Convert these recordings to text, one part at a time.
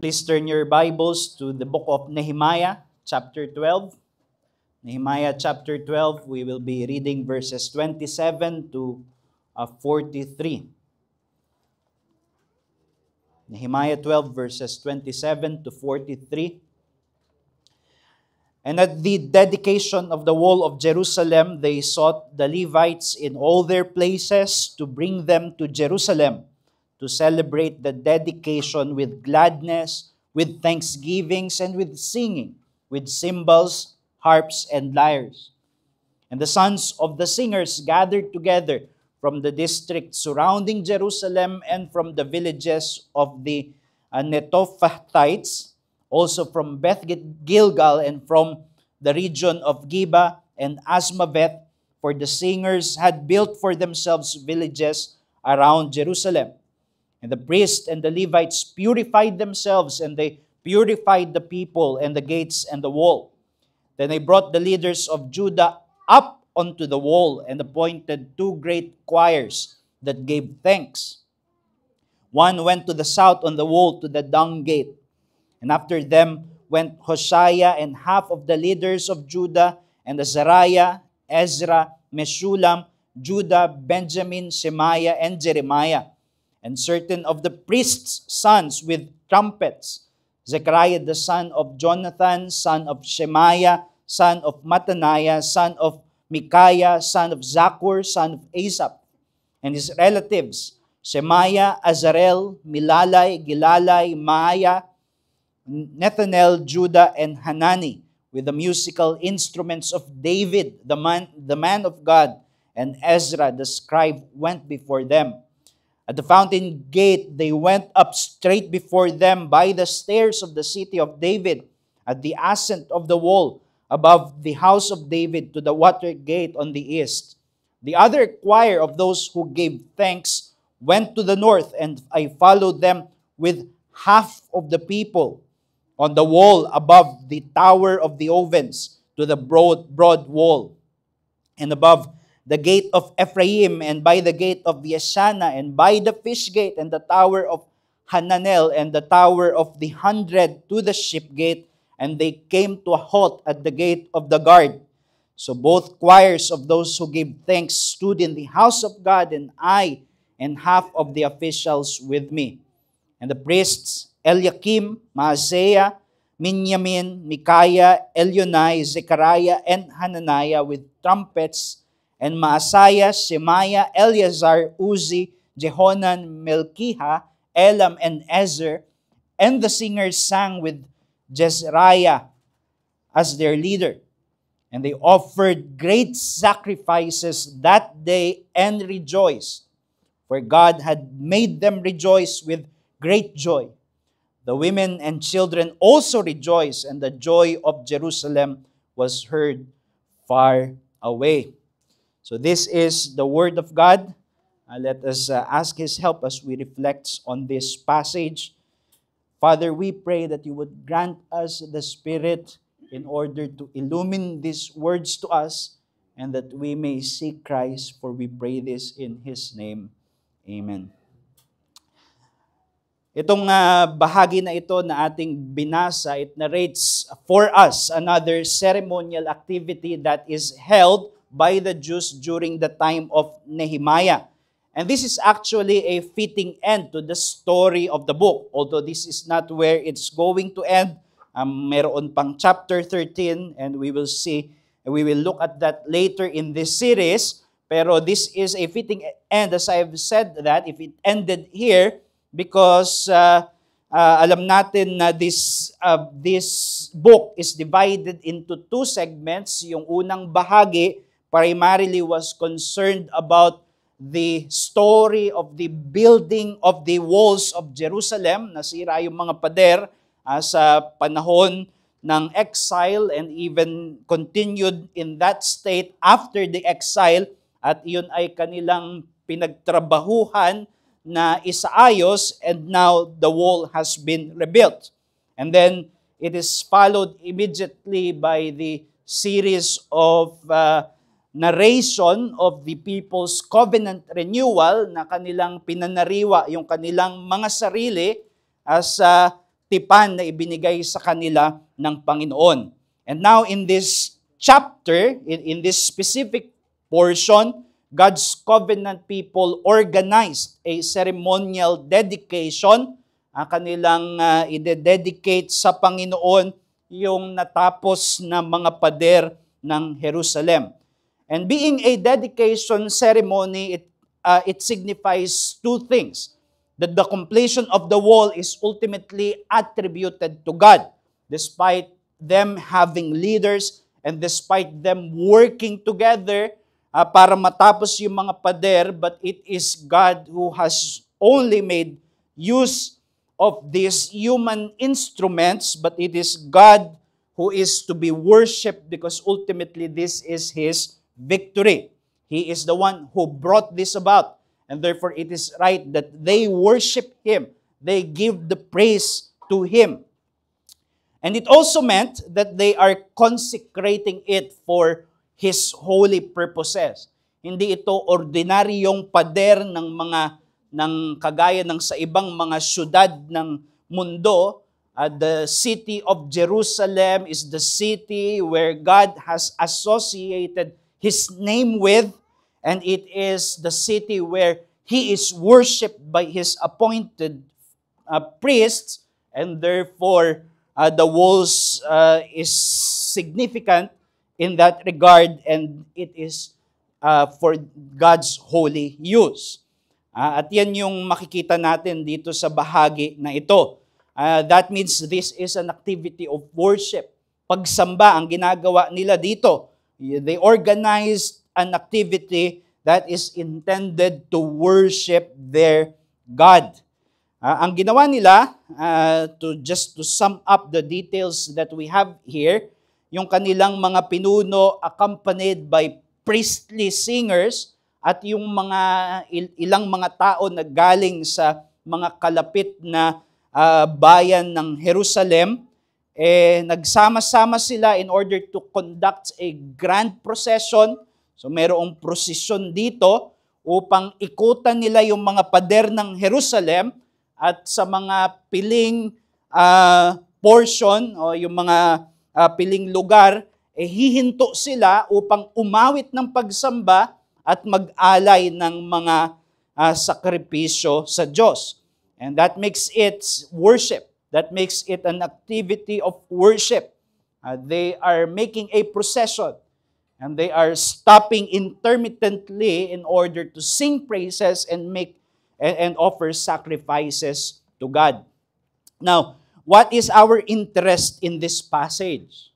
Please turn your Bibles to the book of Nehemiah, chapter 12. Nehemiah chapter 12, we will be reading verses 27 to 43. Nehemiah 12, verses 27 to 43. And at the dedication of the wall of Jerusalem, they sought the Levites in all their places to bring them to Jerusalem, to celebrate the dedication with gladness, with thanksgivings, and with singing, with cymbals, harps, and lyres. And the sons of the singers gathered together from the district surrounding Jerusalem and from the villages of the Netophathites, also from Beth Gilgal and from the region of Geba and Asmaveth, for the singers had built for themselves villages around Jerusalem. And the priests and the Levites purified themselves, and they purified the people and the gates and the wall. Then they brought the leaders of Judah up onto the wall and appointed two great choirs that gave thanks. One went to the south on the wall to the dung gate, and after them went Hoshea and half of the leaders of Judah, and Azariah, Ezra, Meshulam, Judah, Benjamin, Shemaiah, and Jeremiah, and certain of the priests' sons with trumpets, Zechariah the son of Jonathan, son of Shemaiah, son of Mattaniah, son of Micaiah, son of Zakur, son of Asaph, and his relatives, Shemaiah, Azarel, Milalai, Gilalai, Maaya, Nethanel, Judah, and Hanani, with the musical instruments of David, the man of God, and Ezra the scribe went before them. At the fountain gate, they went up straight before them by the stairs of the city of David, at the ascent of the wall, above the house of David, to the water gate on the east. The other choir of those who gave thanks went to the north, and I followed them with half of the people on the wall above the tower of the ovens to the broad wall, and above the gate of Ephraim, and by the gate of Yeshana, and by the fish gate, and the tower of Hananel, and the tower of the 100 to the ship gate, and they came to a halt at the gate of the guard. So both choirs of those who gave thanks stood in the house of God, and I and half of the officials with me. And the priests, Eliakim, Maaseiah, Minyamin, Micaiah, Elionai, Zechariah, and Hananiah with trumpets, and Maaseiah, Shemaiah, Eleazar, Uzi, Jehonan, Melchiah, Elam, and Ezer, and the singers sang with Jezreiah as their leader. And they offered great sacrifices that day and rejoiced, for God had made them rejoice with great joy. The women and children also rejoiced, and the joy of Jerusalem was heard far away. So this is the word of God. Let us ask His help as we reflect on this passage. Father, we pray that you would grant us the Spirit in order to illumine these words to us, and that we may seek Christ, for we pray this in His name. Amen. Itong bahagi na ito na ating binasa, it narrates for us another ceremonial activity that is held by the Jews during the time of Nehemiah. And this is actually a fitting end to the story of the book. Although this is not where it's going to end. Meron pang chapter 13, and we will look at that later in this series. Pero this is a fitting end, as I've said, that if it ended here, because alam natin na this book is divided into two segments. Yung unang bahagi primarily was concerned about the story of the building of the walls of Jerusalem. Nasira yung mga pader sa panahon ng exile, and even continued in that state after the exile, at iyon ay kanilang pinagtrabahuhan na isaayos, and now the wall has been rebuilt. And then it is followed immediately by the series of narration of the people's covenant renewal, na kanilang pinanariwa yung kanilang mga sarili as tipan na ibinigay sa kanila ng Panginoon. And now in this chapter, in this specific portion, God's covenant people organized a ceremonial dedication. Kanilang ide-dedicate sa Panginoon yung natapos na mga pader ng Jerusalem. And being a dedication ceremony, it signifies two things. That the completion of the wall is ultimately attributed to God, despite them having leaders and despite them working together para matapos yung mga pader, but it is God who has only made use of these human instruments, but it is God who is to be worshipped because ultimately this is His victory. He is the one who brought this about, and therefore it is right that they worship Him. They give the praise to Him. And it also meant that they are consecrating it for His holy purposes. Hindi ito ordinaryong pader ng kagaya ng sa ibang mga syudad ng mundo. The city of Jerusalem is the city where God has associated His name with, and it is the city where He is worshipped by His appointed priests, and therefore the walls is significant in that regard, and it is for God's holy use. At yan yung makikita natin dito sa bahagi na ito. That means this is an activity of worship. Pagsamba ang ginagawa nila dito. They organized an activity that is intended to worship their God. Ang ginawa nila, just to sum up the details that we have here, yung kanilang mga pinuno accompanied by priestly singers at yung mga ilang mga tao na galing sa mga kalapit na bayan ng Jerusalem, nagsama-sama sila in order to conduct a grand procession. So mayroong prosesyon dito upang ikutan nila yung mga pader ng Jerusalem at sa mga piling portion o yung mga piling lugar, hihinto sila upang umawit ng pagsamba at mag-alay ng mga sakripisyo sa Diyos. And that makes it worship. That makes it an activity of worship. They are making a procession, and they are stopping intermittently in order to sing praises and make and offer sacrifices to God. Now, what is our interest in this passage?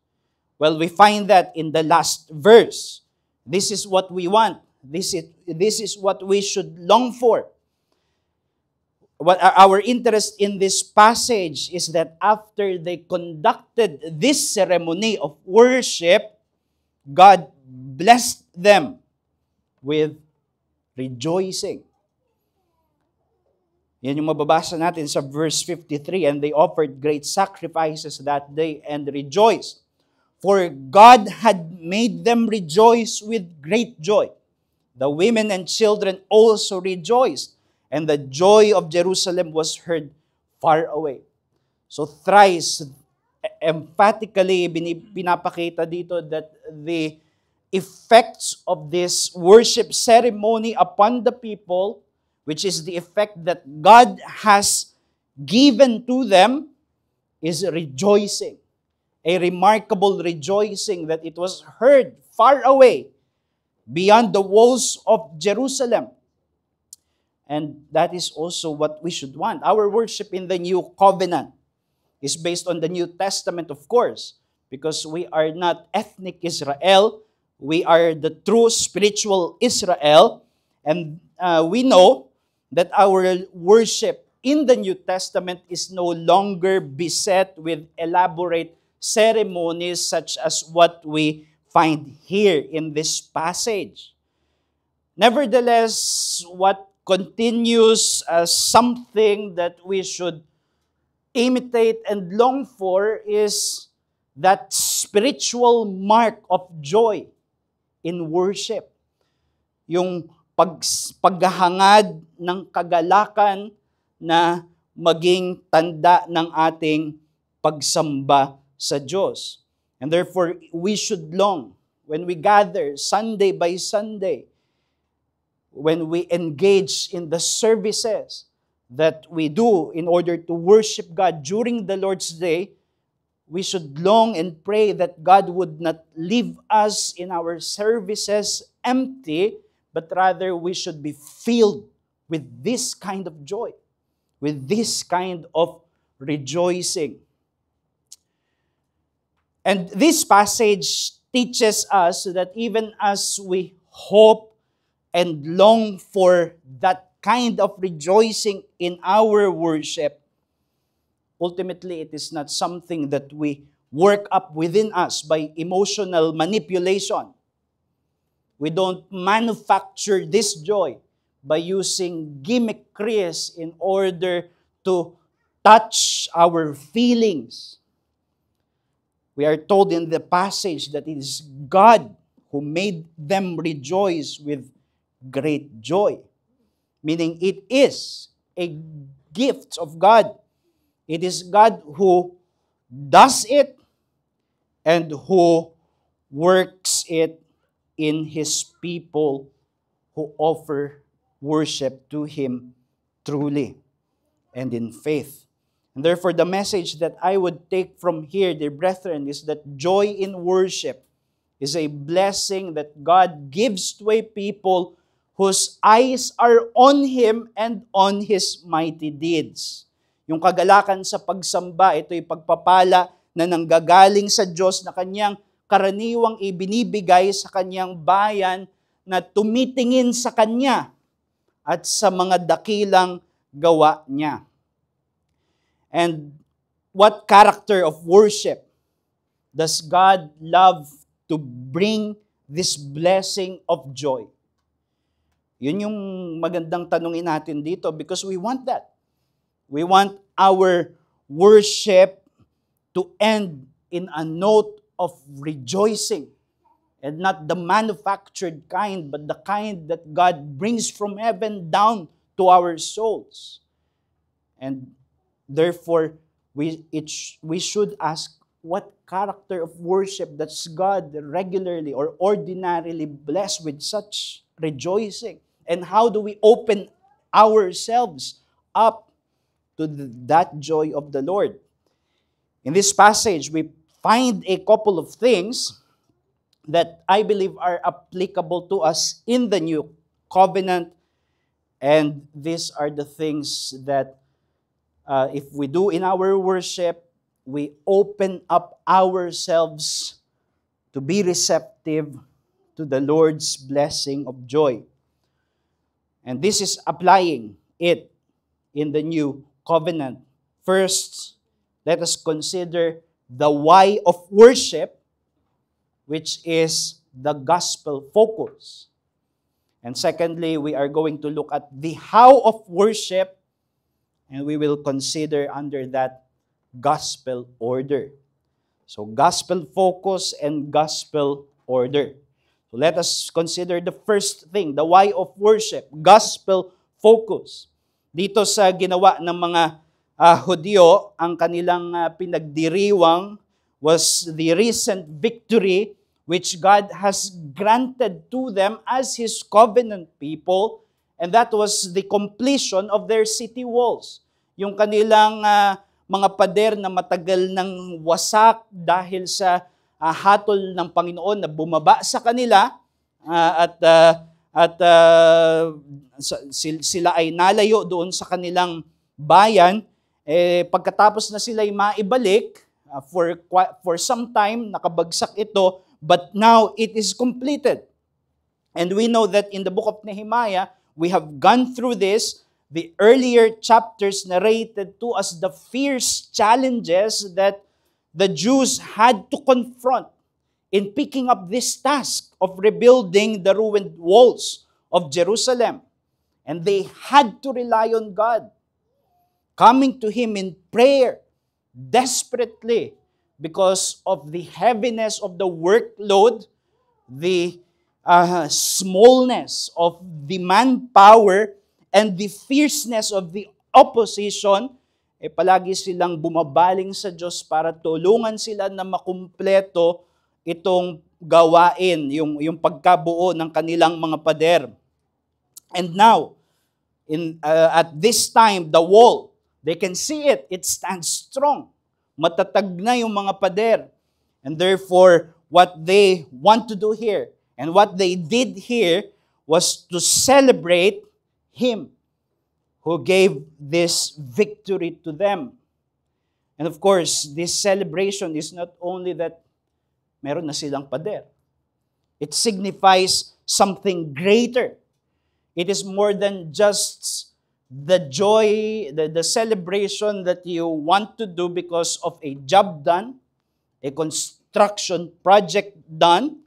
Well, we find that in the last verse. This is what we want. This is what we should long for. What our interest in this passage is that after they conducted this ceremony of worship, God blessed them with rejoicing. Yan yung mababasa natin sa verse 53, and they offered great sacrifices that day and rejoiced. For God had made them rejoice with great joy. The women and children also rejoiced, and the joy of Jerusalem was heard far away. So thrice, emphatically, pinapakita dito that the effects of this worship ceremony upon the people, which is the effect that God has given to them, is rejoicing. A remarkable rejoicing that it was heard far away beyond the walls of Jerusalem. And that is also what we should want. Our worship in the New Covenant is based on the New Testament, of course, because we are not ethnic Israel. We are the true spiritual Israel. And we know that our worship in the New Testament is no longer beset with elaborate ceremonies such as what we find here in this passage. Nevertheless, what continues as something that we should imitate and long for is that spiritual mark of joy in worship. Yung paghahangad ng kagalakan na maging tanda ng ating pagsamba sa Diyos. And therefore, we should long, when we gather Sunday by Sunday, when we engage in the services that we do in order to worship God during the Lord's Day, we should long and pray that God would not leave us in our services empty, but rather we should be filled with this kind of joy, with this kind of rejoicing. And this passage teaches us that even as we hope and long for that kind of rejoicing in our worship, ultimately it is not something that we work up within us by emotional manipulation. We don't manufacture this joy by using gimmickries in order to touch our feelings. We are told in the passage that it is God who made them rejoice with great joy. Meaning it is a gift of God. It is God who does it and who works it in His people who offer worship to Him truly and in faith. And therefore, the message that I would take from here, dear brethren, is that joy in worship is a blessing that God gives to a people whose eyes are on Him and on His mighty deeds. Yung kagalakan sa pagsamba, ito'y pagpapala na nanggagaling sa Diyos na Kanyang karaniwang ibinibigay sa Kanyang bayan na tumitingin sa Kanya at sa mga dakilang gawa niya. And what character of worship does God love to bring this blessing of joy? Yun yung magandang tanungin natin dito because we want that. We want our worship to end in a note of rejoicing and not the manufactured kind, but the kind that God brings from heaven down to our souls. And therefore, we should ask, what character of worship does God regularly or ordinarily bless with such rejoicing? And how do we open ourselves up to that joy of the Lord? In this passage, we find a couple of things that I believe are applicable to us in the new covenant. And these are the things that if we do in our worship, we open up ourselves to be receptive to the Lord's blessing of joy. And this is applying it in the new covenant. First, let us consider the why of worship, which is the gospel focus. And secondly, we are going to look at the how of worship, and we will consider under that gospel order. So gospel focus and gospel order. So let us consider the first thing, the why of worship, gospel focus. Dito sa ginawa ng mga Hudyo, ang kanilang pinagdiriwang was the recent victory which God has granted to them as His covenant people, and that was the completion of their city walls. Yung kanilang mga pader na matagal nang wasak dahil sa hatol ng Panginoon na bumaba sa kanila at sila ay nalayo doon sa kanilang bayan. Pagkatapos na sila ay maibalik, for some time nakabagsak ito, but now it is completed. And we know that in the book of Nehemiah, we have gone through this. The earlier chapters narrated to us the fierce challenges that the Jews had to confront in picking up this task of rebuilding the ruined walls of Jerusalem. And they had to rely on God, coming to Him in prayer desperately because of the heaviness of the workload, the smallness of the manpower, and the fierceness of the opposition. palagi silang bumabaling sa Diyos para tulungan sila na makumpleto itong gawain, yung pagkabuo ng kanilang mga pader. And now, at this time, the wall, they can see it stands strong. Matatag na yung mga pader. And therefore, what they want to do here, and what they did here, was to celebrate Him who gave this victory to them. And of course, this celebration is not only that meron na silang pader. It signifies something greater. It is more than just the joy, the celebration that you want to do because of a job done, a construction project done.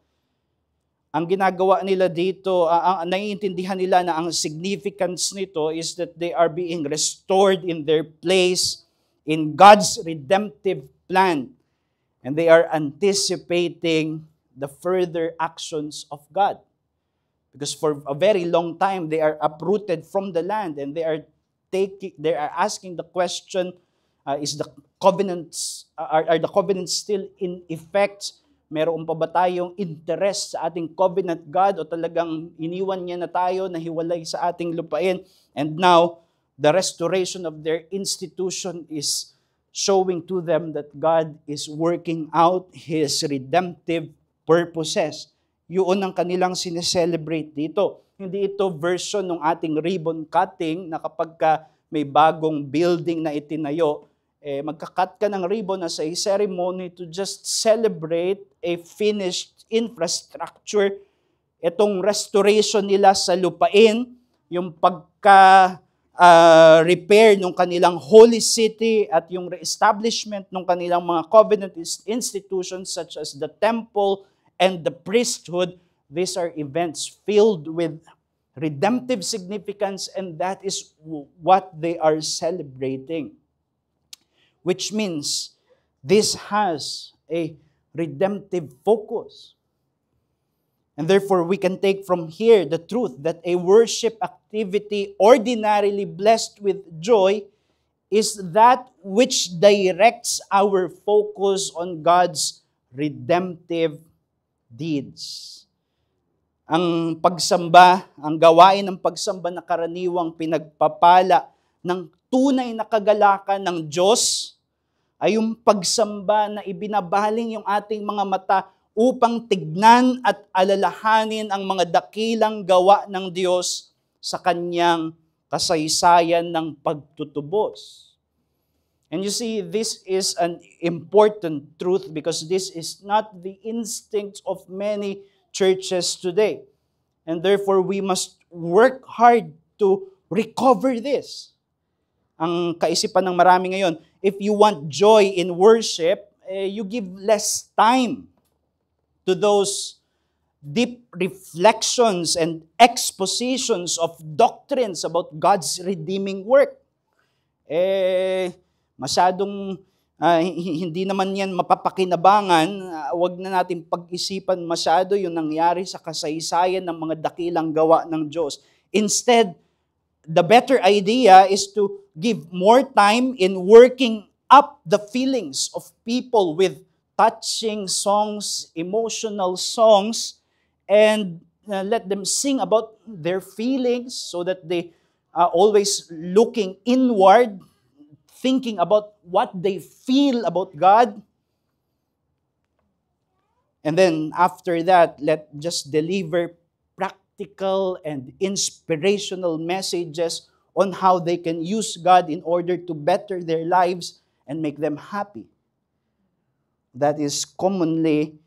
Ang ginagawa nila dito, naiintindihan nila na ang significance nito is that they are being restored in their place in God's redemptive plan. And they are anticipating the further actions of God. Because for a very long time, they are uprooted from the land and they are asking the question, are the covenants still in effect? Meron pa ba tayong interest sa ating covenant God o talagang iniwan niya na tayo na hiwalay sa ating lupain? And now, the restoration of their institution is showing to them that God is working out His redemptive purposes. Yun ang kanilang sineselebrate dito. Hindi ito version ng ating ribbon cutting na kapag may bagong building na itinayo, magkakat ka ng ribbon as a ceremony to just celebrate a finished infrastructure. Itong restoration nila sa lupain, yung repair ng kanilang holy city at yung reestablishment ng kanilang mga covenant institutions such as the temple and the priesthood. These are events filled with redemptive significance, and that is what they are celebrating. Which means this has a redemptive focus. And therefore, we can take from here the truth that a worship activity ordinarily blessed with joy is that which directs our focus on God's redemptive deeds. Ang pagsamba, ang gawain ng pagsamba na karaniwang pinagpapala ng tunay na kagalakan ng Diyos ay yung pagsamba na ibinabaling yung ating mga mata upang tignan at alalahanin ang mga dakilang gawa ng Diyos sa kanyang kasaysayan ng pagtutubos. And you see, this is an important truth because this is not the instinct of many churches today. And therefore, we must work hard to recover this. Ang kaisipan ng marami ngayon, if you want joy in worship, you give less time to those deep reflections and expositions of doctrines about God's redeeming work. Masyadong hindi naman yan mapapakinabangan. Huwag na natin pag-isipan masyado yung nangyari sa kasaysayan ng mga dakilang gawa ng Diyos. Instead, the better idea is to give more time in working up the feelings of people with touching songs, emotional songs, and let them sing about their feelings so that they are always looking inward, thinking about what they feel about God. And then after that, let just deliver practical and inspirational messages on how they can use God in order to better their lives and make them happy. That is commonly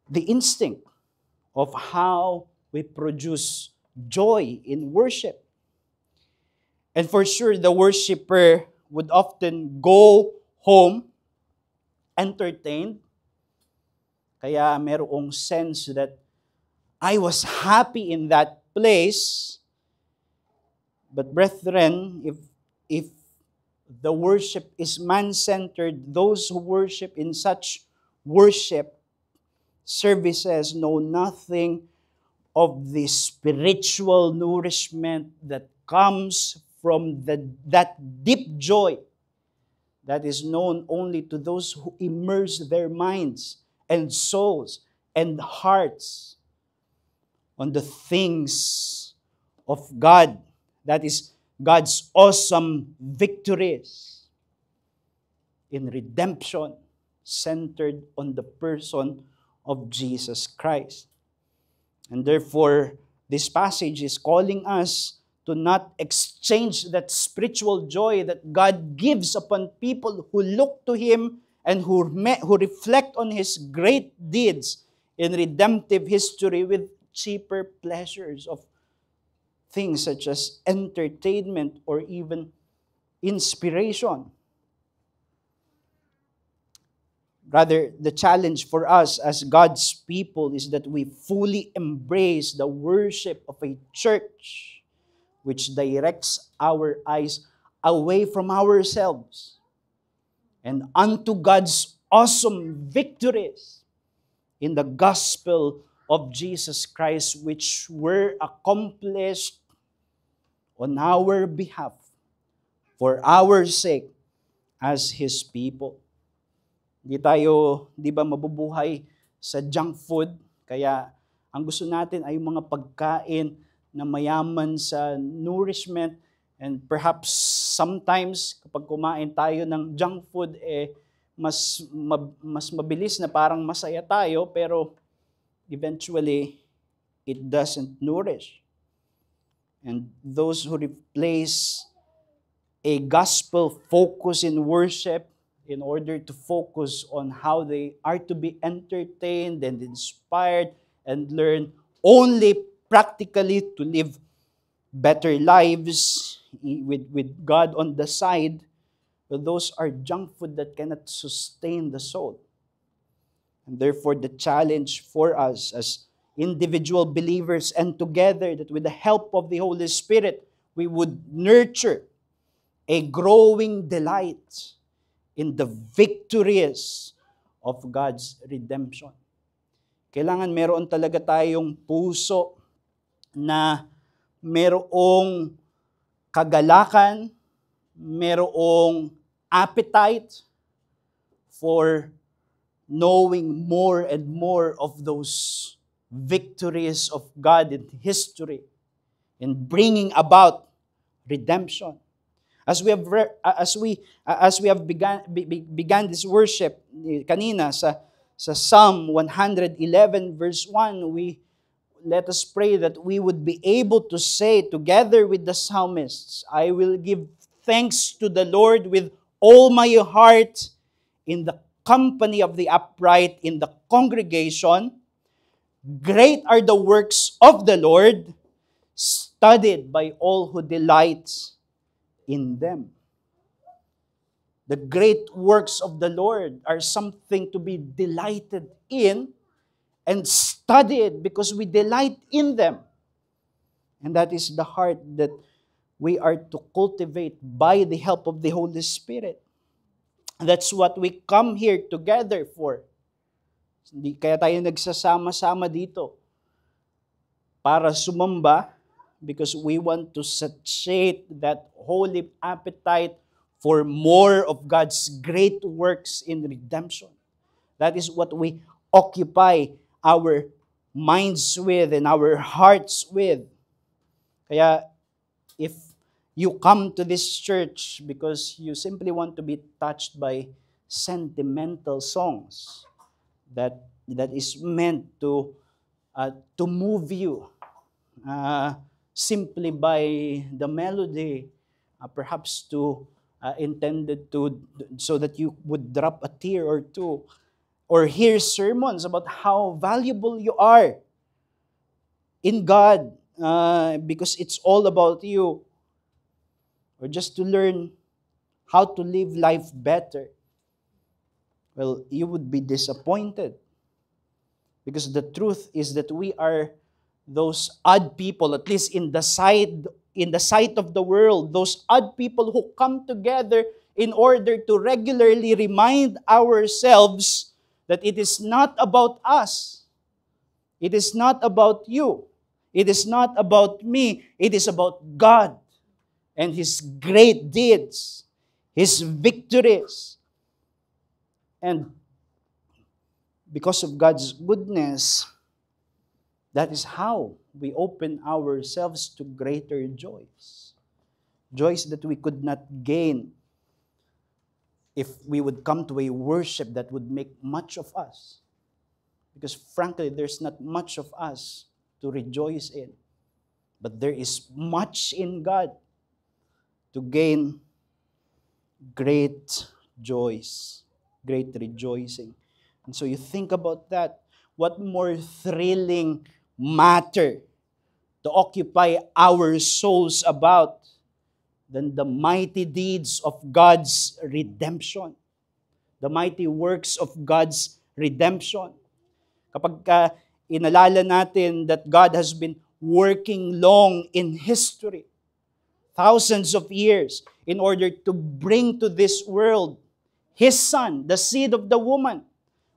the instinct of how we produce joy in worship. And for sure, the worshiper would often go home entertained. Kaya merong sense that I was happy in that place. But brethren, if the worship is man-centered, those who worship in such worship services know nothing of the spiritual nourishment that comes from that deep joy that is known only to those who immerse their minds and souls and hearts on the things of God. That is God's awesome victories in redemption centered on the person of Jesus Christ. And therefore, this passage is calling us to not exchange that spiritual joy that God gives upon people who look to Him and who reflect on His great deeds in redemptive history with cheaper pleasures of things such as entertainment or even inspiration. Rather, the challenge for us as God's people is that we fully embrace the worship of a church which directs our eyes away from ourselves and unto God's awesome victories in the gospel of Jesus Christ, which were accomplished on our behalf for our sake as His people. Di ba, mabubuhay sa junk food? Kaya ang gusto natin ay mga pagkain na mayaman sa nourishment, and perhaps sometimes kapag kumain tayo ng junk food, mas mabilis na parang masaya tayo, pero eventually it doesn't nourish. And those who replace a gospel focus in worship in order to focus on how they are to be entertained and inspired and learn only practically to live better lives with God on the side, those are junk food that cannot sustain the soul. And therefore, the challenge for us as individual believers and together, that with the help of the Holy Spirit, we would nurture a growing delight in the victories of God's redemption. Kailangan meron talaga tayong puso na merong kagalakan, merong appetite for knowing more and more of those victories of God in history in bringing about redemption. As we have began this worship kanina sa Psalm 111 verse 1, let us pray that we would be able to say together with the psalmists, I will give thanks to the Lord with all my heart in the company of the upright, in the congregation. Great are the works of the Lord, studied by all who delight in them. The great works of the Lord are something to be delighted in and studied because we delight in them. And that is the heart that we are to cultivate by the help of the Holy Spirit. That's what we come here together for. Kaya tayo nagsasama-sama dito para sumamba, because we want to satiate that holy appetite for more of God's great works in redemption. That is what we occupy our minds with and our hearts with. Kaya if you come to this church because you simply want to be touched by sentimental songs, that is meant to move you simply by the melody, perhaps intended to so that you would drop a tear or two, or hear sermons about how valuable you are in God, because it's all about you, or just to learn how to live life better, well, you would be disappointed. Because the truth is that we are those odd people, at least in the sight of the world, those odd people who come together in order to regularly remind ourselves that it is not about us. It is not about you. It is not about me. It is about God and His great deeds His victories. And because of God's goodness, that is how we open ourselves to greater joys. Joys that we could not gain if we would come to a worship that would make much of us. Because frankly, there's not much of us to rejoice in. But there is much in God to gain great joys, great rejoicing. And so you think about that. What more thrilling matter to occupy our souls about than the mighty deeds of God's redemption, the mighty works of God's redemption. Kapag inalala natin that God has been working long in history, thousands of years, in order to bring to this world His Son, the seed of the woman,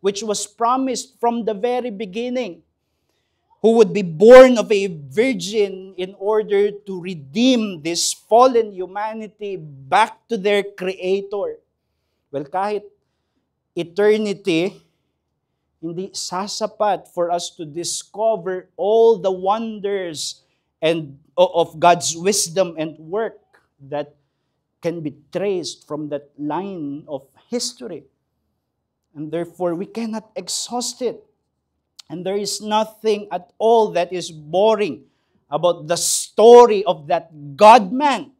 which was promised from the very beginning, who would be born of a virgin in order to redeem this fallen humanity back to their Creator. Well, kahit eternity, hindi sasapat for us to discover all the wonders and of God's wisdom and work that can be traced from that line of history. And therefore, we cannot exhaust it. And there is nothing at all that is boring about the story of that God-man,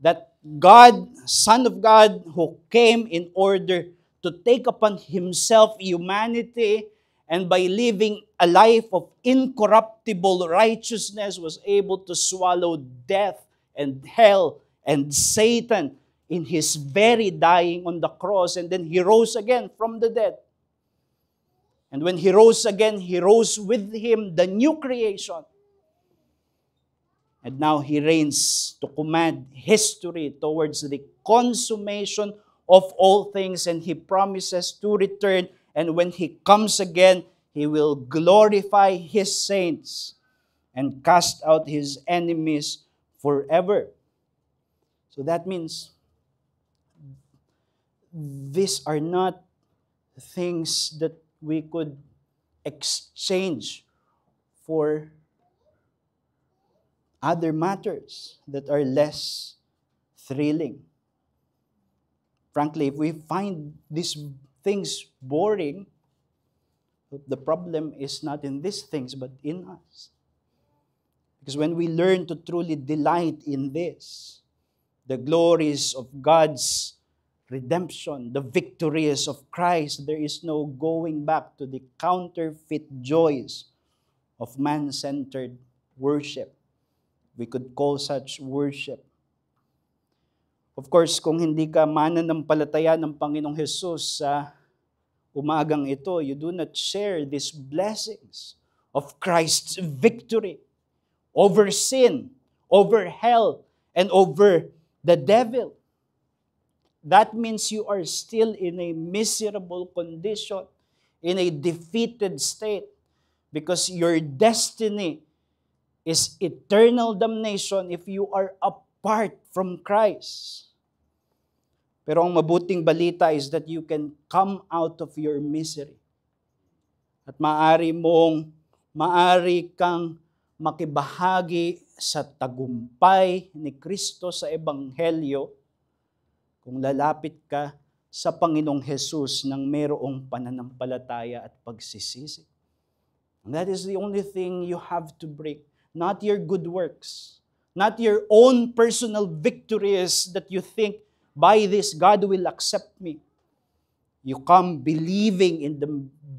that God, Son of God, who came in order to take upon Himself humanity, and by living a life of incorruptible righteousness was able to swallow death and hell and Satan in His very dying on the cross. And then He rose again from the dead. And when He rose again, He rose with Him the new creation. And now He reigns to command history towards the consummation of all things, and He promises to return. And when He comes again, He will glorify His saints and cast out His enemies forever. So that means these are not things that we could exchange for other matters that are less thrilling. Frankly, if we find these things boring, the problem is not in these things, but in us. Because when we learn to truly delight in this, the glories of God's redemption, the victories of Christ, there is no going back to the counterfeit joys of man-centered worship. We could call such worship. Of course, kung hindi ka mananampalataya ng Panginoong Hesus sa umagang ito, you do not share these blessings of Christ's victory over sin, over hell, and over the devil. That means you are still in a miserable condition, in a defeated state, because your destiny is eternal damnation if you are apart from Christ. Pero ang mabuting balita is that you can come out of your misery. At maaari kang makibahagi sa tagumpay ni Kristo sa Ebanghelyo kung lalapit ka sa Panginoong Hesus nang mayroong pananampalataya at pagsisisi. And that is the only thing you have to bring. Not your good works. Not your own personal victories that you think, by this, God will accept me. You come believing in the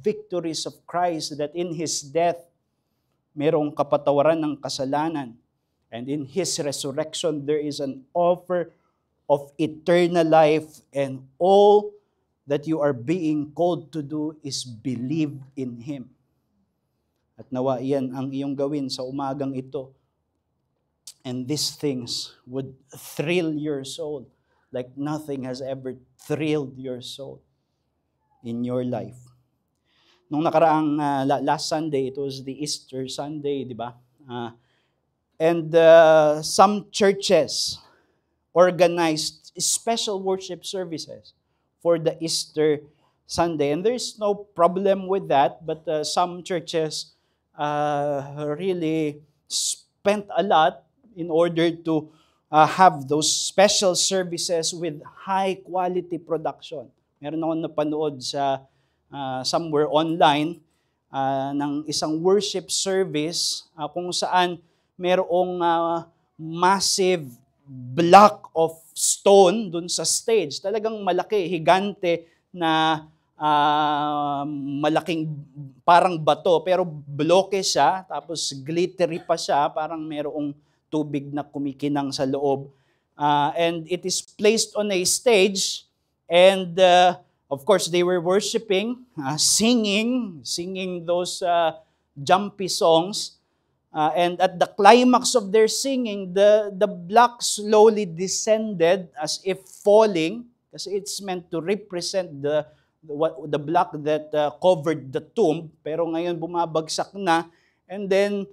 victories of Christ, that in His death, mayroong kapatawaran ng kasalanan. And in His resurrection, there is an offer of eternal life, and all that you are being called to do is believe in Him. At nawa iyan ang iyong gawin sa umagang ito. And these things would thrill your soul like nothing has ever thrilled your soul in your life. Nung nakaraang last Sunday, it was the Easter Sunday, di ba? And some churches organized special worship services for the Easter Sunday. And there's no problem with that, but some churches really spent a lot in order to have those special services with high quality production. Meron akong napanood sa somewhere online ng isang worship service kung saan merong massive block of stone dun sa stage. Talagang malaki, higante na malaking parang bato, pero bloke siya, tapos glittery pa siya, parang merong tubig na kumikinang sa loob. And it is placed on a stage, and of course, they were worshiping, singing those jumpy songs. And at the climax of their singing, the block slowly descended as if falling, kasi it's meant to represent the block that covered the tomb, pero ngayon bumabagsak na. And then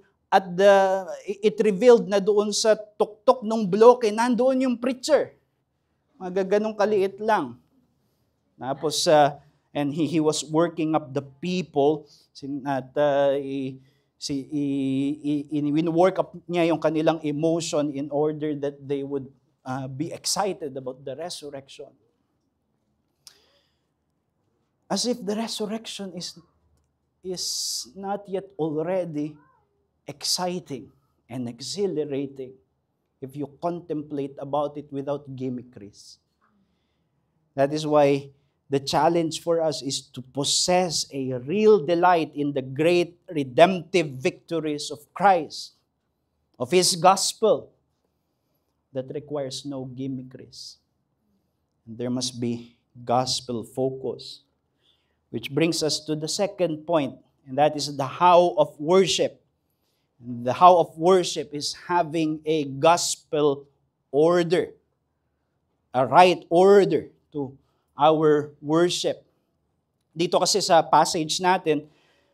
it revealed na doon sa tuktok ng bloke, nandoon yung preacher. Magaganong kaliit lang. Tapos, and he was working up the people at win-work up niya yung kanilang emotion in order that they would be excited about the resurrection. As if the resurrection is not yet already exciting and exhilarating if you contemplate about it without gimmickries. That is why the challenge for us is to possess a real delight in the great redemptive victories of Christ, of His gospel, that requires no gimmickries. And there must be gospel focus. Which brings us to the second point, and that is the how of worship. And the how of worship is having a gospel order, a right order to our worship. Dito kasi sa passage natin,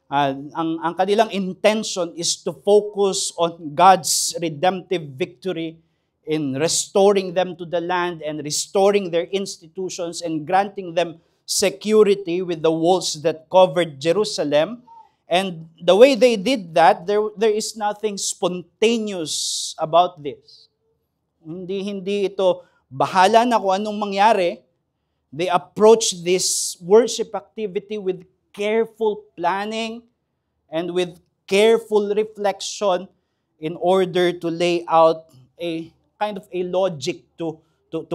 ang kanilang intention is to focus on God's redemptive victory in restoring them to the land and restoring their institutions and granting them security with the walls that covered Jerusalem. And the way they did that, there is nothing spontaneous about this. Hindi ito bahala na kung anong mangyari. They approach this worship activity with careful planning and with careful reflection in order to lay out a kind of a logic to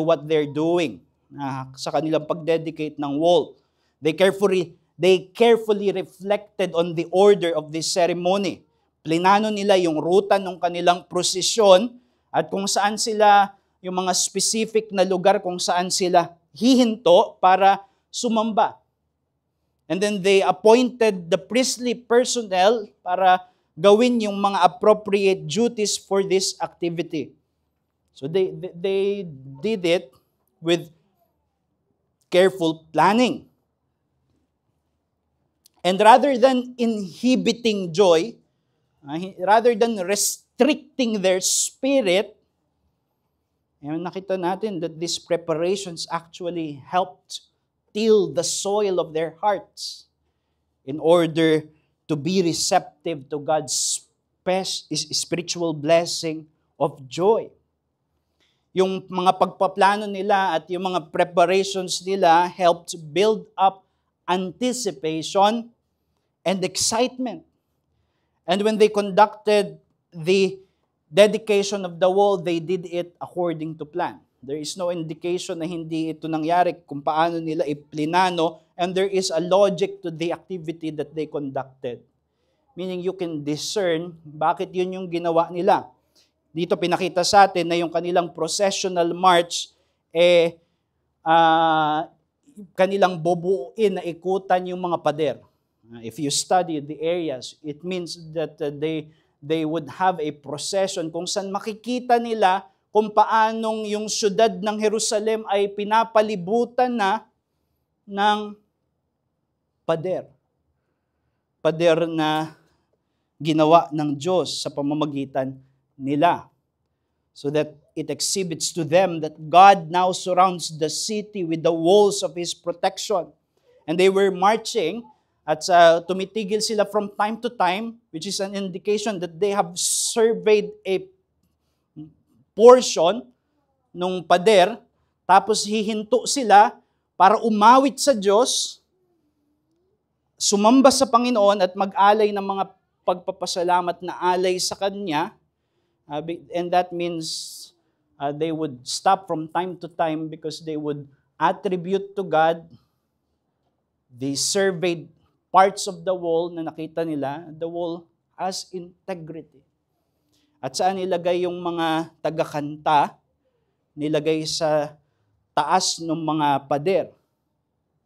what they're doing. Sa kanilang pagdedicate ng wall. They carefully reflected on the order of this ceremony. Plinano nila yung ruta ng kanilang prosesyon at kung saan sila, yung mga specific na lugar kung saan sila hihinto para sumamba. And then they appointed the priestly personnel para gawin yung mga appropriate duties for this activity. So they did it with careful planning. And rather than inhibiting joy, rather than restricting their spirit, nakita natin that these preparations actually helped till the soil of their hearts in order to be receptive to God's spiritual blessing of joy. Yung mga pagpaplano nila at yung mga preparations nila helped build up anticipation and excitement. And when they conducted the dedication of the wall, they did it according to plan. There is no indication na hindi ito nangyari kung paano nila iplinano, and there is a logic to the activity that they conducted. Meaning you can discern bakit yun yung ginawa nila. Dito pinakita sa atin na yung kanilang processional march, kanilang bubuuin na ikutan yung mga pader. If you study the areas, it means that they would have a procession kung saan makikita nila kung paanong yung syudad ng Jerusalem ay pinapalibutan na ng pader. Pader na ginawa ng Diyos sa pamamagitan nila. so that it exhibits to them that God now surrounds the city with the walls of His protection. And they were marching at tumitigil sila from time to time, which is an indication that they have surveyed a portion nung pader, tapos hihinto sila para umawit sa Diyos, sumamba sa Panginoon at mag-alay ng mga pagpapasalamat na alay sa Kanya. And that means they would stop from time to time because they would attribute to God the surveyed parts of the wall na nakita nila. The wall has integrity. At saan nilagay yung mga taga-kanta? Nilagay sa taas ng mga pader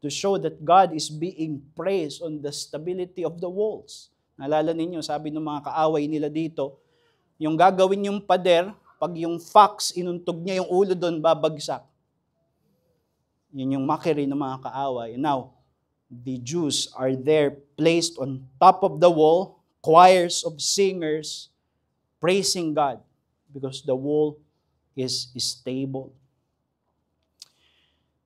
to show that God is being praised on the stability of the walls. Naalala ninyo, sabi ng mga kaaway nila dito, yung gagawin yung pader, pag yung fox, inuntog niya yung ulo doon, babagsak. Yun yung mockery ng mga kaaway. Now, the Jews are there placed on top of the wall, choirs of singers praising God because the wall is stable.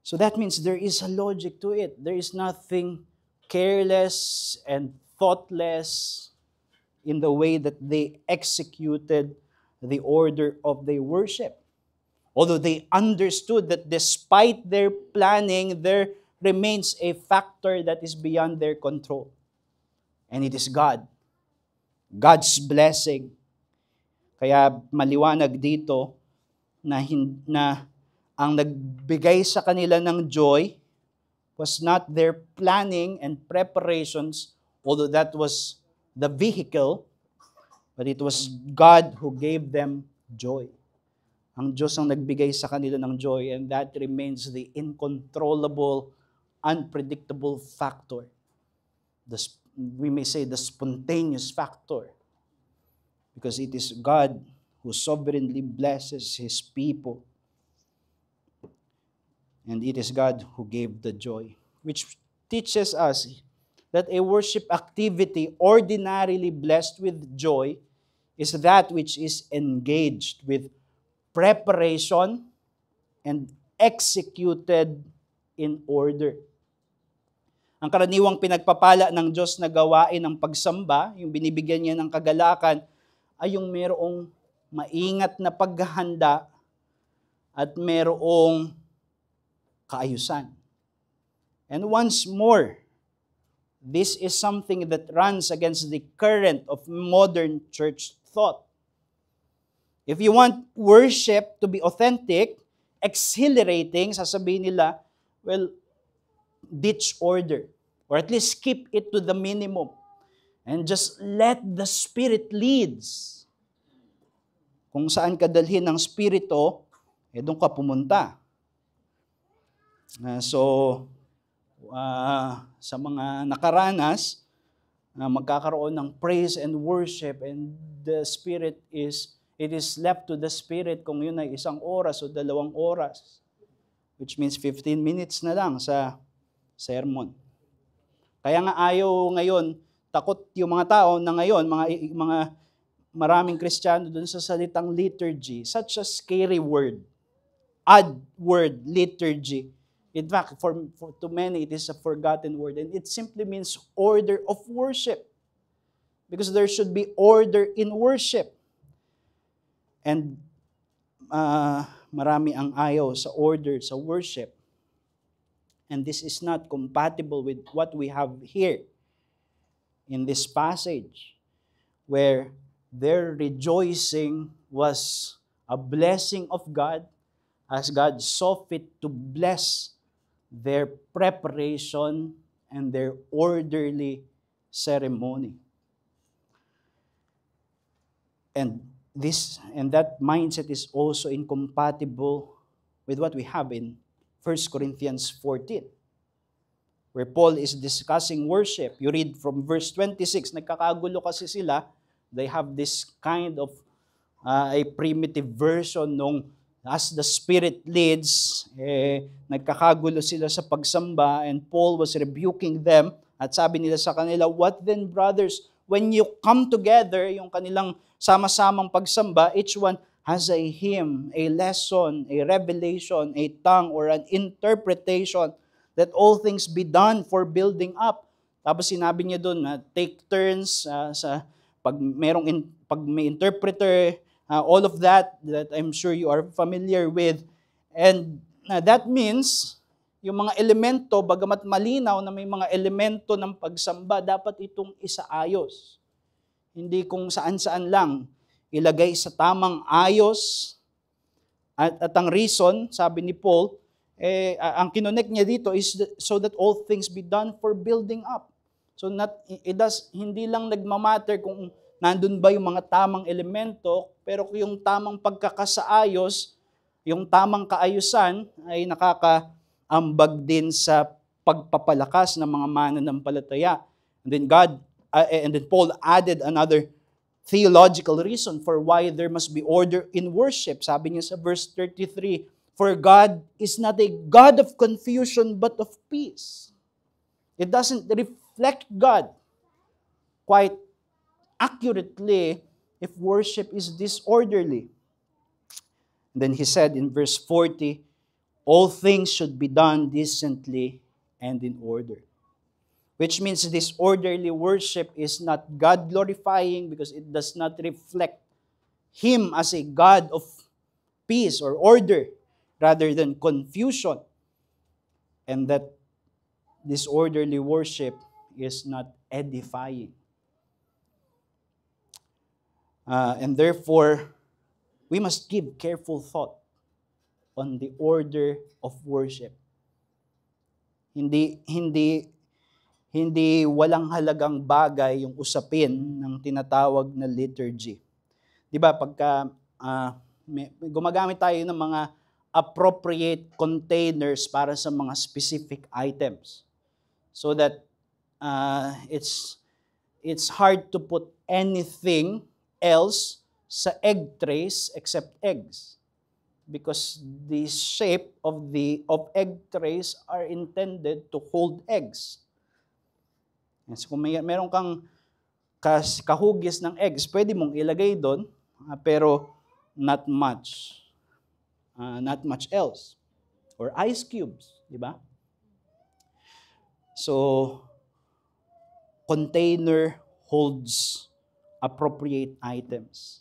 So that means there is a logic to it. There is nothing careless and thoughtless in the way that they executed the order of their worship. Although they understood that despite their planning, there remains a factor that is beyond their control. And it is God. God's blessing. Kaya maliwanag dito na ang nagbigay sa kanila ng joy was not their planning and preparations, although that was the vehicle, but it was God who gave them joy. Ang Diyos ang nagbigay sa kanila ng joy, and that remains the incontrollable, unpredictable factor. We may say the spontaneous factor, because it is God who sovereignly blesses His people. And it is God who gave the joy, which teaches us that a worship activity ordinarily blessed with joy is that which is engaged with preparation and executed in order. Ang karaniwang pinagpapala ng Diyos na gawain ng pagsamba, yung binibigyan niya ng kagalakan, ay yung merong maingat na paghahanda at merong kaayusan. And once more, this is something that runs against the current of modern church thought. If you want worship to be authentic, exhilarating, sasabihin nila, well, ditch order. Or at least keep it to the minimum. And just let the Spirit leads. Kung saan ka dalhin ng Spirito, doon ka pumunta. Sa mga nakaranas, magkakaroon ng praise and worship, and the Spirit it is left to the Spirit kung yun ay 1 oras o 2 oras, which means 15 minutes na lang sa sermon. Kaya nga ayaw ngayon, takot yung mga tao na ngayon, mga maraming Kristiyano dun sa salitang liturgy, such a scary word, odd word, liturgy. In fact, to many, it is a forgotten word, and it simply means order of worship. Because there should be order in worship. And marami ang ayaw sa order, sa worship. And this is not compatible with what we have here in this passage, where their rejoicing was a blessing of God, as God saw fit to bless their preparation and their orderly ceremony. And that mindset is also incompatible with what we have in 1 Corinthians 14, where Paul is discussing worship. You read from verse 26, nagkakagulo kasi sila. They have this kind of a primitive version nung as the Spirit leads, nagkakagulo sila sa pagsamba, and Paul was rebuking them, at sabi nila sa kanila, what then, brothers, when you come together, yung kanilang sama-samang pagsamba, each one has a hymn, a lesson, a revelation, a tongue, or an interpretation, let all things be done for building up. Tapos sinabi niya doon na take turns sa pag may interpreter, all of that I'm sure you are familiar with. And that means yung mga elemento, bagamat malinaw na may mga elemento ng pagsamba, dapat itong isaayos. Hindi kung saan-saan lang ilagay sa tamang ayos. At ang reason, sabi ni Paul, ang kinonect niya dito is so that all things be done for building up. So hindi lang nagmamatter kung nandun ba yung mga tamang elemento, pero kung yung tamang pagkakasaayos, yung tamang kaayusan ay nakakaambag din sa pagpapalakas ng mga mananampalataya. And then Paul added another theological reason for why there must be order in worship. Sabi niya sa verse 33, for God is not a God of confusion but of peace. It doesn't reflect God quite accurately if worship is disorderly. And then he said in verse 40, all things should be done decently and in order. Which means disorderly worship is not God-glorifying because it does not reflect Him as a God of peace or order rather than confusion. And that disorderly worship is not edifying. And therefore, we must give careful thought on the order of worship. Hindi walang halagang bagay yung usapin ng tinatawag na liturgy. 'Di ba pagka gumagamit tayo ng mga appropriate containers para sa mga specific items. So that it's hard to put anything else sa egg trays except eggs. Because the shape of egg trays are intended to hold eggs. So kung meron kang kahugis ng eggs, pwede mong ilagay doon, pero not much else. Or ice cubes, di ba? So, container holds appropriate items.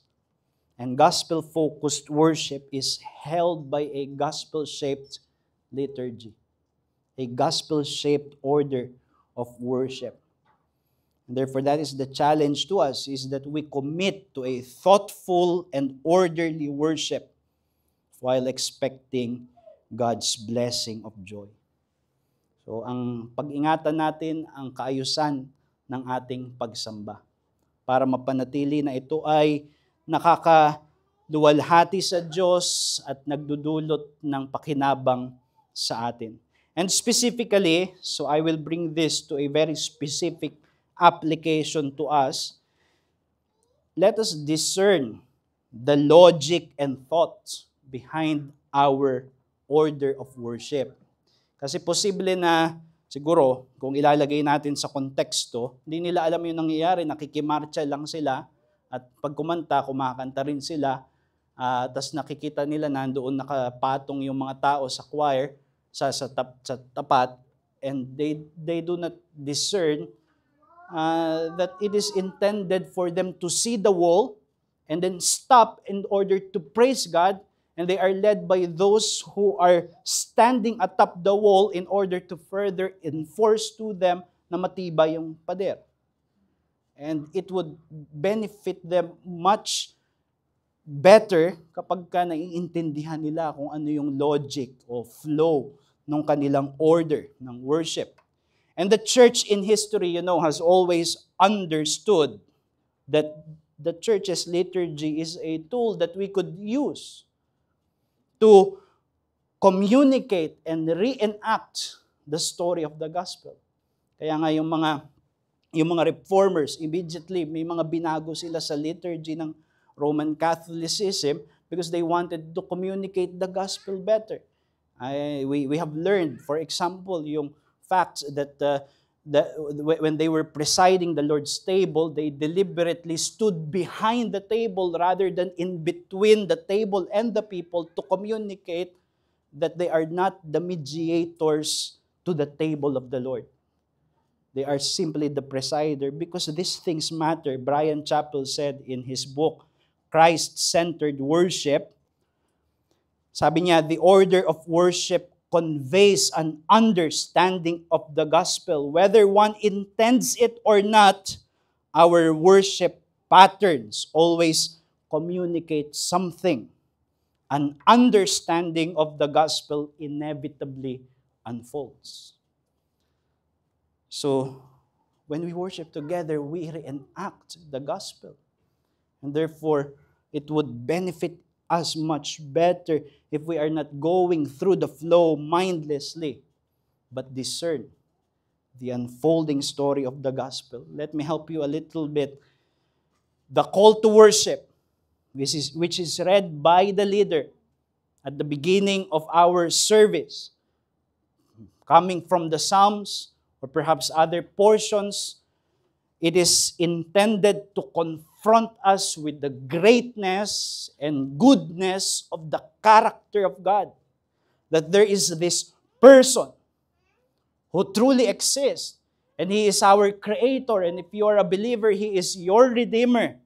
And gospel-focused worship is held by a gospel-shaped liturgy, a gospel-shaped order of worship. And therefore, that is the challenge to us, is that we commit to a thoughtful and orderly worship while expecting God's blessing of joy. So, ang pag-ingatan natin ang kaayusan ng ating pagsamba para mapanatili na ito ay nakakaluwalhati sa Diyos at nagdudulot ng pakinabang sa atin. And specifically, so I will bring this to a very specific application to us. Let us discern the logic and thoughts behind our order of worship. Kasi posible na siguro, kung ilalagay natin sa konteksto, hindi nila alam yung nangyayari, nakikimarcha lang sila, at pag kumanta, kumakanta rin sila, tas nakikita nila nandoon nakapatong yung mga tao sa choir, sa tapat, and they do not discern that it is intended for them to see the wall and then stop in order to praise God, and they are led by those who are standing atop the wall in order to further enforce to them na matibay yung pader. And it would benefit them much better kapag ka naiintindihan nila kung ano yung logic o flow ng kanilang order ng worship. And the church in history, has always understood that the church's liturgy is a tool that we could use to communicate and reenact the story of the gospel. Kaya nga yung mga reformers, immediately may mga binago sila sa liturgy ng Roman Catholicism because they wanted to communicate the gospel better. We have learned, for example, yung facts that when they were presiding the Lord's table, they deliberately stood behind the table rather than in between the table and the people to communicate that they are not the mediators to the table of the Lord. They are simply the presider because these things matter. Brian Chappell said in his book, Christ-Centered Worship, sabi niya, the order of worship conveys an understanding of the gospel. Whether one intends it or not, our worship patterns always communicate something. An understanding of the gospel inevitably unfolds. So, when we worship together, we reenact the gospel. And therefore, it would benefit us much better if we are not going through the flow mindlessly, but discern the unfolding story of the gospel. Let me help you a little bit. The call to worship, which is read by the leader at the beginning of our service, coming from the Psalms or perhaps other portions, it is intended to confront us with the greatness and goodness of the character of God. That there is this person who truly exists, and He is our Creator, and if you are a believer, He is your Redeemer.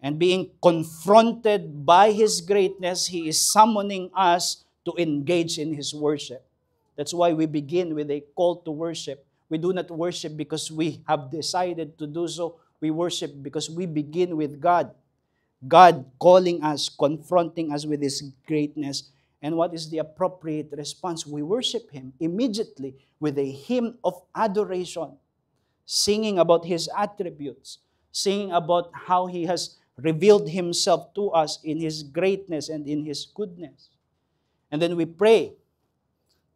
And being confronted by His greatness, He is summoning us to engage in His worship. That's why we begin with a call to worship. We do not worship because we have decided to do so. We worship because we begin with God. God calling us, confronting us with His greatness. And what is the appropriate response? We worship Him immediately with a hymn of adoration, singing about His attributes, singing about how He has revealed Himself to us in His greatness and in His goodness. And then we pray,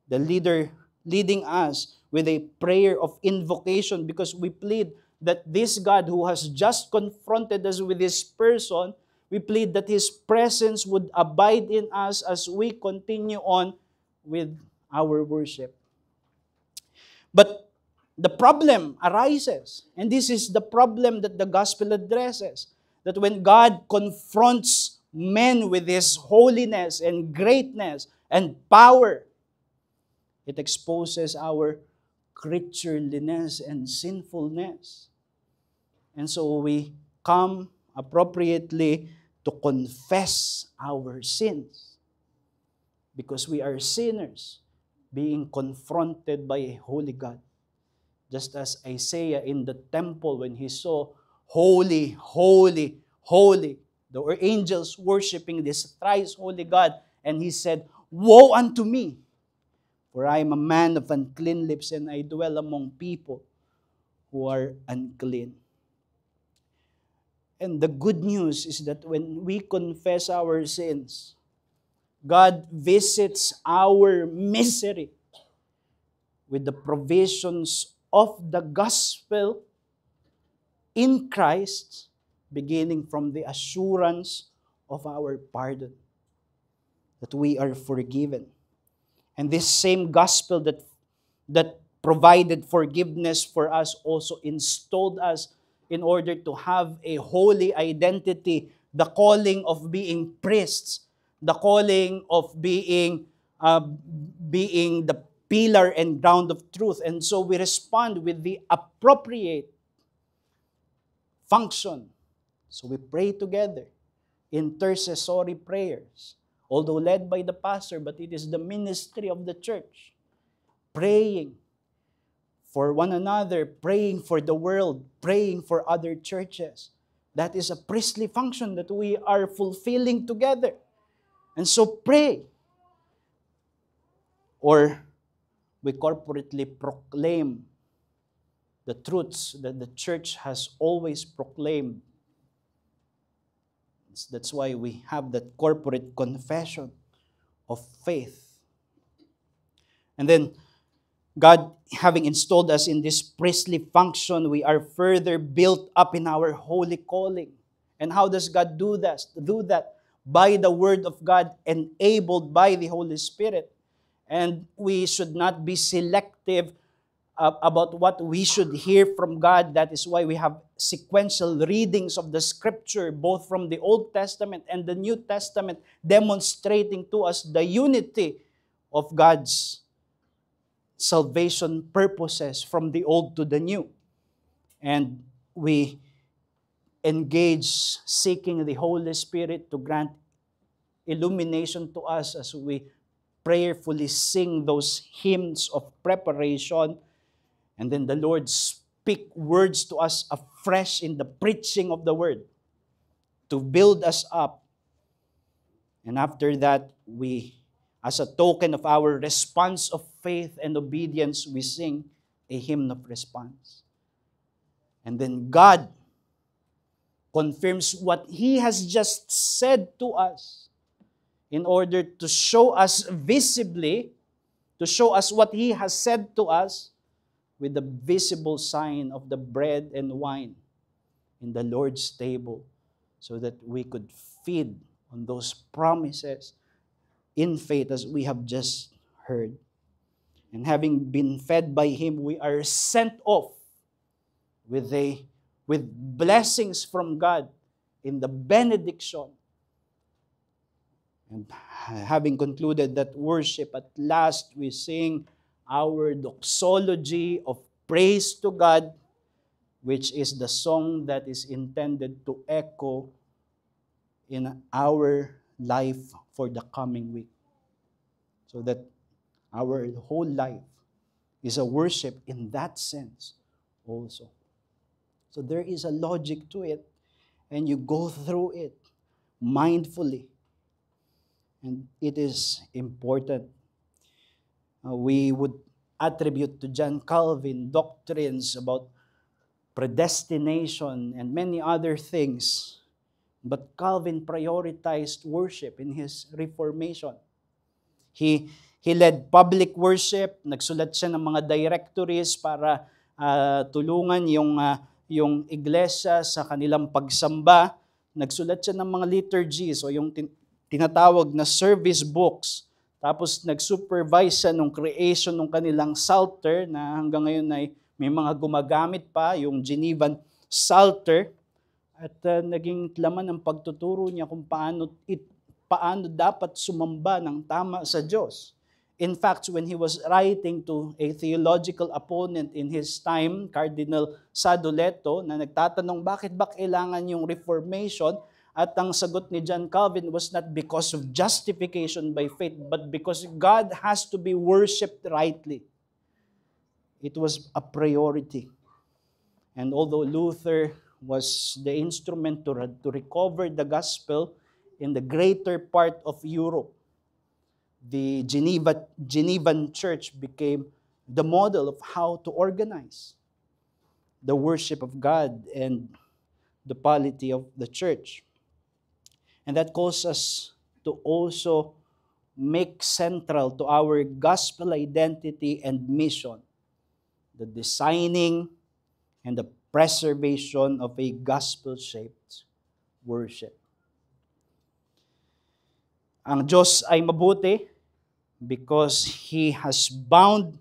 the leader leading us with a prayer of invocation, because we plead that this God who has just confronted us with His person, we plead that His presence would abide in us as we continue on with our worship. But the problem arises, and this is the problem that the gospel addresses, that when God confronts men with His holiness and greatness and power, it exposes our creatureliness and sinfulness. And so we come appropriately to confess our sins, because we are sinners being confronted by a holy God. Just as Isaiah in the temple, when he saw holy, holy, holy, there were angels worshiping this thrice holy God, and he said, "Woe unto me, for I am a man of unclean lips, and I dwell among people who are unclean." And the good news is that when we confess our sins, God visits our misery with the provisions of the gospel in Christ, beginning from the assurance of our pardon, that we are forgiven. And this same gospel that provided forgiveness for us also installed us in order to have a holy identity, the calling of being priests, the calling of being the pillar and ground of truth. And so we respond with the appropriate function. So we pray together, intercessory prayers, although led by the pastor, but it is the ministry of the church, praying for one another, praying for the world, praying for other churches. That is a priestly function that we are fulfilling together. And so pray. Or we corporately proclaim the truths that the church has always proclaimed. That's why we have that corporate confession of faith. And then, God having installed us in this priestly function, we are further built up in our holy calling. And how does God do that? By the Word of God, enabled by the Holy Spirit. And we should not be selective about what we should hear from God. That is why we have sequential readings of the Scripture, both from the Old Testament and the New Testament, demonstrating to us the unity of God's salvation purposes from the Old to the New. And we engage seeking the Holy Spirit to grant illumination to us as we prayerfully sing those hymns of preparation. And then the Lord speak words to us afresh in the preaching of the word to build us up. And after that, we, as a token of our response of faith and obedience, we sing a hymn of response. And then God confirms what He has just said to us in order to show us visibly, to show us what He has said to us with the visible sign of the bread and wine in the Lord's table, so that we could feed on those promises in faith as we have just heard. And having been fed by Him, we are sent off with blessings from God in the benediction. And having concluded that worship, at last we sing our doxology of praise to God, which is the song that is intended to echo in our life for the coming week. So that our whole life is a worship in that sense also. So there is a logic to it, and you go through it mindfully. And it is important. We would attribute to John Calvin doctrines about predestination and many other things. But Calvin prioritized worship in his Reformation. He led public worship, nagsulat siya ng mga directories para tulungan yung iglesia sa kanilang pagsamba. Nagsulat siya ng mga liturgies o yung tinatawag na service books. Tapos nag-supervise siya nung creation ng kanilang psalter na hanggang ngayon ay may mga gumagamit pa, yung Genevan Psalter. At naging laman ng pagtuturo niya kung paano dapat sumamba ng tama sa Diyos. In fact, when he was writing to a theological opponent in his time, Cardinal Sadoleto, na nagtatanong bakit ba kailangan yung Reformation, at ang sagot ni John Calvin was not because of justification by faith, but because God has to be worshipped rightly. It was a priority. And although Luther was the instrument to recover the gospel in the greater part of Europe, the Genevan Church became the model of how to organize the worship of God and the polity of the church. And that calls us to also make central to our gospel identity and mission the designing and the preservation of a gospel-shaped worship. Ang Diyos ay mabuti because He has bound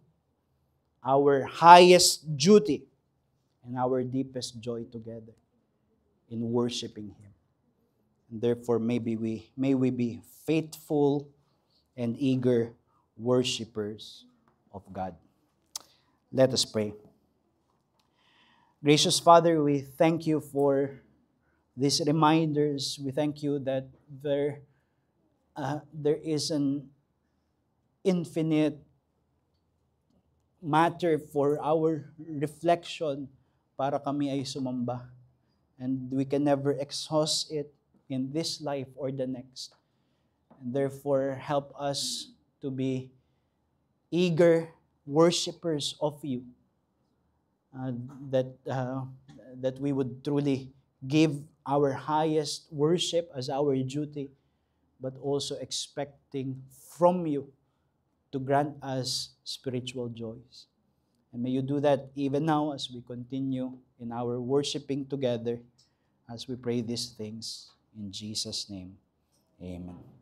our highest duty and our deepest joy together in worshiping Him. And therefore, may we be faithful and eager worshipers of God. Let us pray. Gracious Father, we thank You for these reminders. We thank You that there is an infinite matter for our reflection para kami ay sumamba. And we can never exhaust it in this life or the next. And therefore, help us to be eager worshipers of You, that we would truly give our highest worship as our duty, but also expecting from You to grant us spiritual joys. And may You do that even now as we continue in our worshiping together, as we pray these things in Jesus' name. Amen.